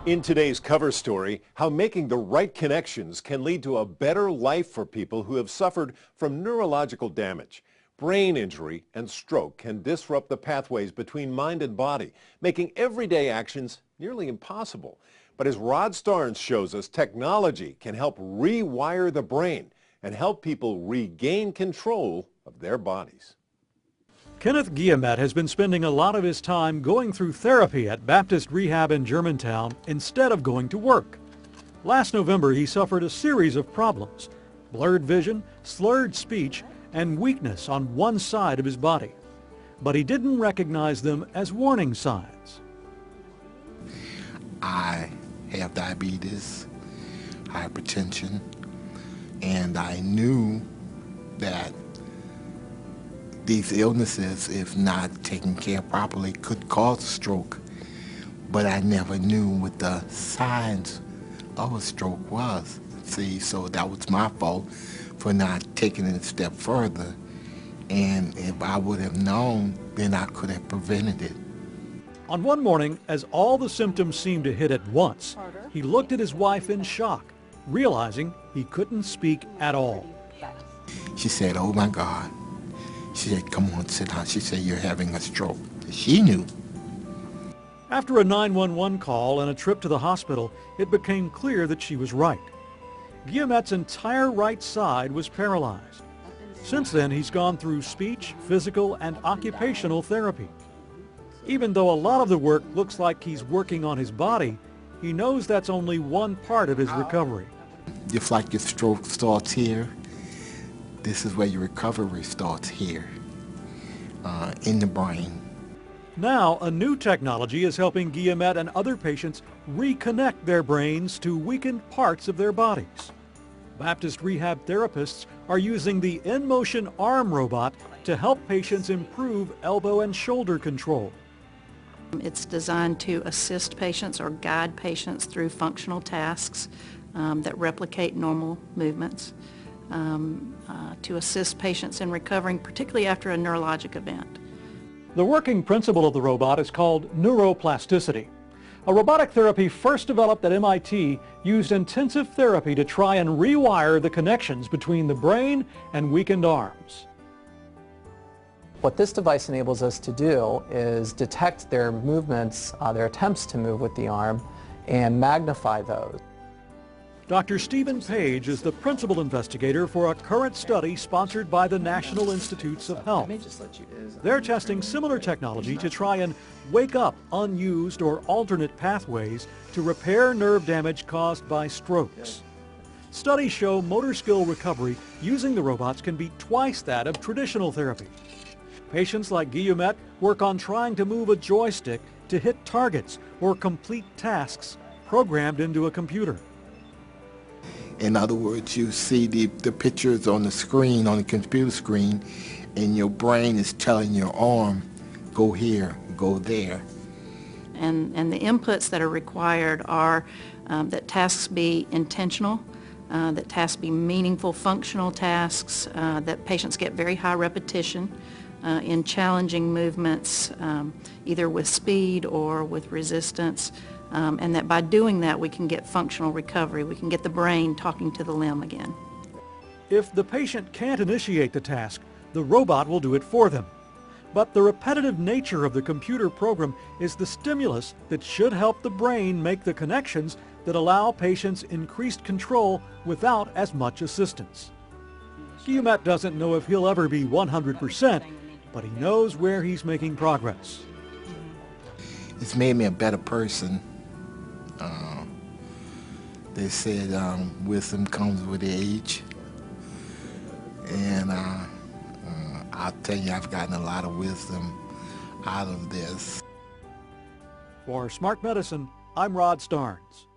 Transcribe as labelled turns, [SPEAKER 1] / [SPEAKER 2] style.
[SPEAKER 1] In today's cover story, how making the right connections can lead to a better life for people who have suffered from neurological damage. Brain injury and stroke can disrupt the pathways between mind and body, making everyday actions nearly impossible. But as Rod Starns shows us, technology can help rewire the brain and help people regain control of their bodies.
[SPEAKER 2] Kenneth Guillemet has been spending a lot of his time going through therapy at Baptist Rehab in Germantown instead of going to work. Last November, he suffered a series of problems: blurred vision, slurred speech, and weakness on one side of his body. But he didn't recognize them as warning signs.
[SPEAKER 3] I have diabetes, hypertension, and I knew that these illnesses, if not taken care of properly, could cause a stroke, but I never knew what the signs of a stroke was. See, so that was my fault for not taking it a step further, and if I would have known, then I could have prevented it.
[SPEAKER 2] On one morning, as all the symptoms seemed to hit at once, he looked at his wife in shock, realizing he couldn't speak at all.
[SPEAKER 3] She said, "Oh my God." She said, "Come on, sit down." She said, "You're having a stroke." She knew.
[SPEAKER 2] After a 911 call and a trip to the hospital, it became clear that she was right. Guillemet's entire right side was paralyzed. Since then, he's gone through speech, physical, and occupational therapy. Even though a lot of the work looks like he's working on his body, he knows that's only one part of his recovery.
[SPEAKER 3] Just like your stroke starts here, this is where your recovery starts here, in the brain.
[SPEAKER 2] Now, a new technology is helping Guillemet and other patients reconnect their brains to weakened parts of their bodies. Baptist Rehab therapists are using the in-motion arm robot to help patients improve elbow and shoulder control.
[SPEAKER 4] It's designed to assist patients or guide patients through functional tasks that replicate normal movements, to assist patients in recovering, particularly after a neurologic event.
[SPEAKER 2] The working principle of the robot is called neuroplasticity. A robotic therapy first developed at MIT used intensive therapy to try and rewire the connections between the brain and weakened arms.
[SPEAKER 5] What this device enables us to do is detect their movements, their attempts to move with the arm, and magnify those.
[SPEAKER 2] Dr. Stephen Page is the principal investigator for a current study sponsored by the National Institutes of Health. They're testing similar technology to try and wake up unused or alternate pathways to repair nerve damage caused by strokes. Studies show motor skill recovery using the robots can be twice that of traditional therapy. Patients like Guillemet work on trying to move a joystick to hit targets or complete tasks programmed into a computer.
[SPEAKER 3] In other words, you see the pictures on the screen, on the computer screen, and your brain is telling your arm, go here, go there.
[SPEAKER 4] And the inputs that are required are that tasks be intentional, that tasks be meaningful, functional tasks, that patients get very high repetition in challenging movements, either with speed or with resistance. And that by doing that we can get functional recovery. We can get the brain talking to the limb again.
[SPEAKER 2] If the patient can't initiate the task, the robot will do it for them. But the repetitive nature of the computer program is the stimulus that should help the brain make the connections that allow patients increased control without as much assistance. Guillemet doesn't know if he'll ever be 100%, but he knows where he's making progress.
[SPEAKER 3] It's made me a better person. They said wisdom comes with age, and I'll tell you, I've gotten a lot of wisdom out of this.
[SPEAKER 2] For Smart Medicine, I'm Rod Starns.